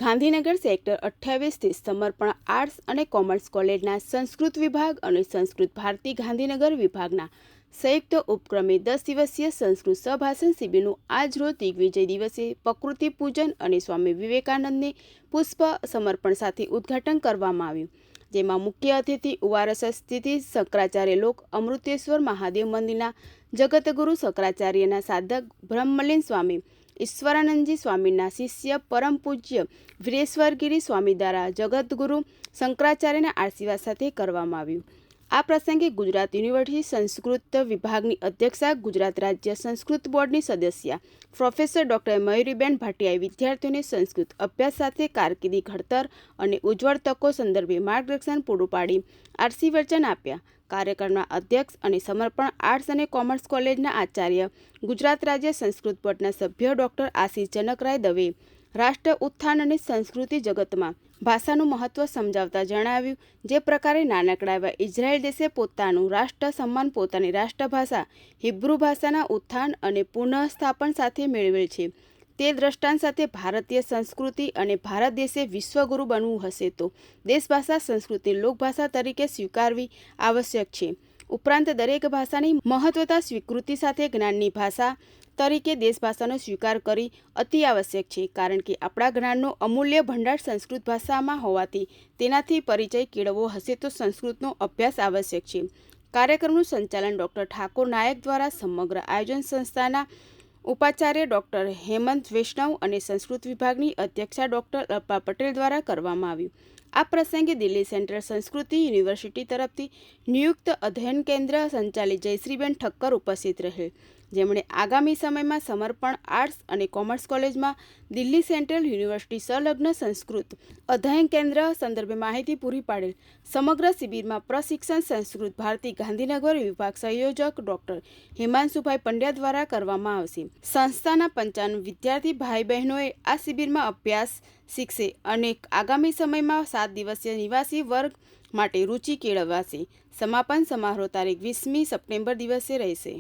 Gandhinagar sector 28 સ્થિત સમર્પણ arts અને કોમર્સ કોલેજના સંસ્કૃત વિભાગ અને સંસ્કૃત ભારતી ગાંધીનગર વિભાગના સંયુક્ત ઉપક્રમે 10 દિવસીય સંસ્કૃત સહભાષણ શિબિરનું આજ રોજ દિગ્વિજય દિવસે પ્રકૃતિ પૂજન અને સ્વામી વિવેકાનંદને પુષ્પ સમર્પણ સાથે ઉદ્ઘાટન કરવામાં આવ્યું, જેમાં મુખ્ય અતિથિ ઉવારસ સ્થિત શંકરાચાર્ય લોક અમૃતેશ્વર મહાદેવ મંદિરના જગતગુરુ શંકરાચાર્યના સાધક બ્રહ્મલીન સ્વામી ઈશ્વરાનંદજી સ્વામીના શિષ્ય પરમ પૂજ્ય વીરેશ્વરગીરી સ્વામી દ્વારા જગતગુરુ શંકરાચાર્યના આશીર્વાદ સાથે કરવામાં આવ્યું. આ પ્રસંગે ગુજરાત યુનિવર્સિટી સંસ્કૃત વિભાગની અધ્યક્ષા, ગુજરાત રાજ્ય સંસ્કૃત બોર્ડની સદસ્ય પ્રોફેસર ડોક્ટર મયુરીબેન ભાટિયાએ વિદ્યાર્થીઓને સંસ્કૃત અભ્યાસ સાથે કારકિર્દી ઘડતર અને ઉજ્જવળ તકો સંદર્ભે માર્ગદર્શન પૂરું પાડી આશીર્વચન આપ્યા. કાર્યક્રમના અધ્યક્ષ અને સમર્પણ આર્ટ્સ અને કોમર્સ કોલેજના આચાર્ય, ગુજરાત રાજ્ય સંસ્કૃત બોર્ડના સભ્ય ડોક્ટર આશીષ જનકરાય દવે રાષ્ટ્ર ઉત્થાન અને સંસ્કૃતિ જગતમાં ભાષાનું મહત્વ સમજાવતા જણાવ્યું, જે પ્રકારે નાનકડા એવા ઇઝરાયલ દેશે પોતાનું રાષ્ટ્ર સન્માન પોતાની રાષ્ટ્રભાષા હિબ્રુ ભાષાના ઉત્થાન અને પુનઃસ્થાપન સાથે મેળવેલ છે, તે દ્રષ્ટાંત સાથે ભારતીય સંસ્કૃતિ અને ભારત દેશે વિશ્વગુરુ બનવું હશે તો દેશભાષા સંસ્કૃતિ લોકભાષા તરીકે સ્વીકારવી આવશ્યક છે. ઉપરાંત દરેક ભાષાની મહત્વતા સ્વીકૃતિ સાથે જ્ઞાનની ભાષા તરીકે દેશભાષાનો સ્વીકાર કરી અતિ આવશ્યક છે, કારણ કે આપણા જ્ઞાનનો અમૂલ્ય ભંડાર સંસ્કૃત ભાષામાં હોવાથી તેનાથી પરિચય કેળવવો હશે તો સંસ્કૃતનો અભ્યાસ આવશ્યક છે. કાર્યક્રમનું સંચાલન ડોક્ટર ઠાકોર નાયક દ્વારા સમગ્ર આયોજન સંસ્થાના ઉપાચાર્ય ડોક્ટર હેમંત વૈષ્ણવ અને સંસ્કૃત વિભાગની અધ્યક્ષા ડોક્ટર અલ્પા પટેલ દ્વારા કરવામાં આવ્યું. આ પ્રસંગે દિલ્હી સેન્ટ્રલ સંસ્કૃતિ યુનિવર્સિટી તરફથી નિયુક્ત અધ્યયન કેન્દ્ર સંચાલિત જયશ્રીબેન ઠક્કર ઉપસ્થિત રહેલ, જેમણે આગામી સમયમાં સમર્પણ આર્ટ્સ અને કોમર્સ કોલેજમાં દિલ્હી સેન્ટ્રલ યુનિવર્સિટી સંલગ્ન સંસ્કૃત અધ્યયન કેન્દ્ર સંદર્ભે માહિતી પૂરી પાડેલ. સમગ્ર શિબિરમાં પ્રશિક્ષણ સંસ્કૃત ભારતી ગાંધીનગર વિભાગ સંયોજક ડોક્ટર હિમાંશુભાઈ પંડ્યા દ્વારા કરવામાં આવશે. સંસ્થાના 95 વિદ્યાર્થી ભાઈ બહેનોએ આ શિબિરમાં અભ્યાસ શીખશે અને આગામી સમયમાં 7 દિવસીય નિવાસી વર્ગ માટે રૂચિ કેળવાશે. સમાપન સમારોહ તારીખ 20મી સપ્ટેમ્બર દિવસે રહેશે.